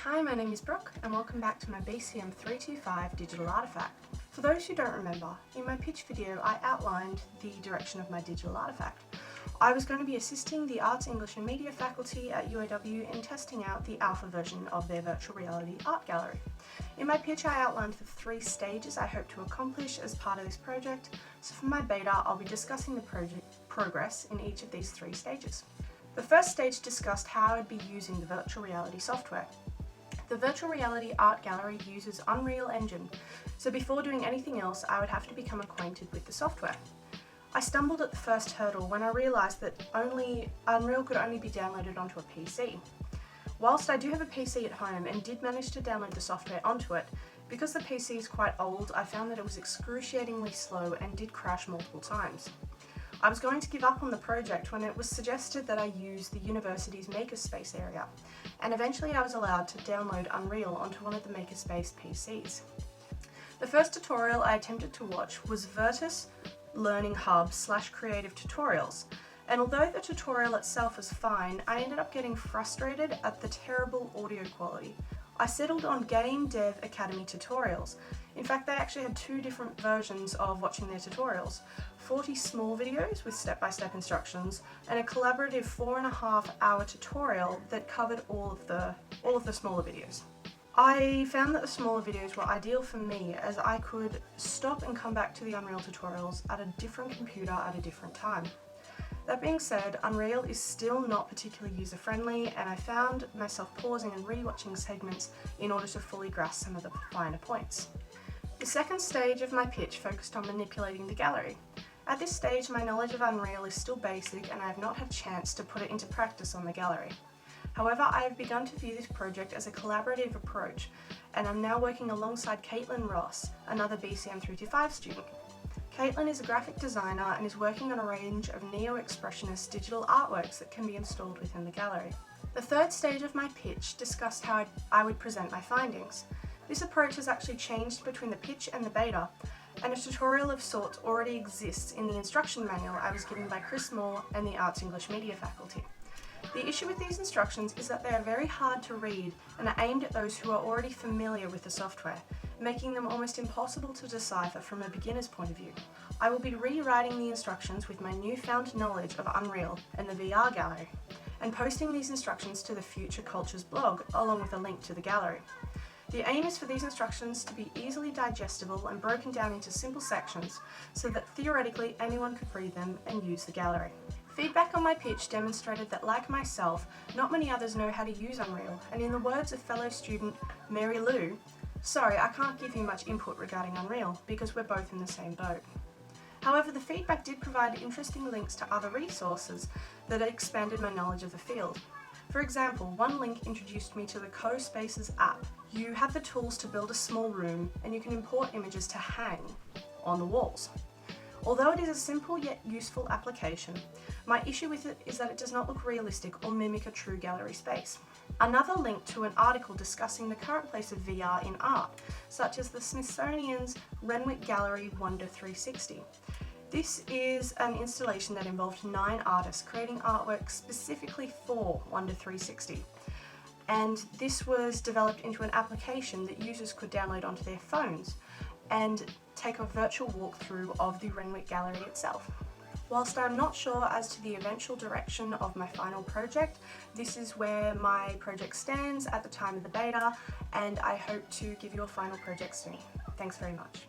Hi, my name is Brooke and welcome back to my BCM 325 digital artefact. For those who don't remember, in my pitch video I outlined the direction of my digital artefact. I was going to be assisting the Arts, English and Media faculty at UAW in testing out the alpha version of their virtual reality art gallery. In my pitch I outlined the 3 stages I hope to accomplish as part of this project, so for my beta I'll be discussing the project progress in each of these 3 stages. The first stage discussed how I'd be using the virtual reality software. The virtual reality art gallery uses Unreal Engine, so before doing anything else I would have to become acquainted with the software. I stumbled at the first hurdle when I realised that Unreal could only be downloaded onto a PC. Whilst I do have a PC at home and did manage to download the software onto it, because the PC is quite old I found that it was excruciatingly slow and did crash multiple times. I was going to give up on the project when it was suggested that I use the university's makerspace area, and eventually I was allowed to download Unreal onto one of the makerspace PCs. The first tutorial I attempted to watch was Virtus Learning Hub / Creative Tutorials, and although the tutorial itself was fine, I ended up getting frustrated at the terrible audio quality. I settled on Game Dev Academy tutorials. In fact, they actually had 2 different versions of watching their tutorials: 40 small videos with step-by-step instructions and a collaborative 4.5-hour tutorial that covered all of the smaller videos. I found that the smaller videos were ideal for me as I could stop and come back to the Unreal tutorials at a different computer at a different time. That being said, Unreal is still not particularly user-friendly and I found myself pausing and re-watching segments in order to fully grasp some of the finer points. The second stage of my pitch focused on manipulating the gallery. At this stage my knowledge of Unreal is still basic and I have not had a chance to put it into practice on the gallery. However, I have begun to view this project as a collaborative approach and I'm now working alongside Caitlin Ross, another BCM 325 student. Caitlin is a graphic designer and is working on a range of neo-expressionist digital artworks that can be installed within the gallery. The third stage of my pitch discussed how I would present my findings. This approach has actually changed between the pitch and the beta, and a tutorial of sorts already exists in the instruction manual I was given by Chris Moore and the Arts English Media faculty. The issue with these instructions is that they are very hard to read and are aimed at those who are already familiar with the software, making them almost impossible to decipher from a beginner's point of view. I will be rewriting the instructions with my newfound knowledge of Unreal and the VR gallery, and posting these instructions to the Future Cultures blog along with a link to the gallery. The aim is for these instructions to be easily digestible and broken down into simple sections so that theoretically anyone could read them and use the gallery. Feedback on my pitch demonstrated that, like myself, not many others know how to use Unreal, and in the words of fellow student Mary Lou, "Sorry, I can't give you much input regarding Unreal because we're both in the same boat." However, the feedback did provide interesting links to other resources that expanded my knowledge of the field. For example, one link introduced me to the CoSpaces app. You have the tools to build a small room and you can import images to hang on the walls. Although it is a simple yet useful application, my issue with it is that it does not look realistic or mimic a true gallery space. Another link to an article discussing the current place of VR in art, such as the Smithsonian's Renwick Gallery Wonder 360. This is an installation that involved 9 artists creating artwork specifically for Wonder 360. And this was developed into an application that users could download onto their phones and take a virtual walkthrough of the Renwick Gallery itself. Whilst I'm not sure as to the eventual direction of my final project, this is where my project stands at the time of the beta, and I hope to give you a final project soon. Thanks very much.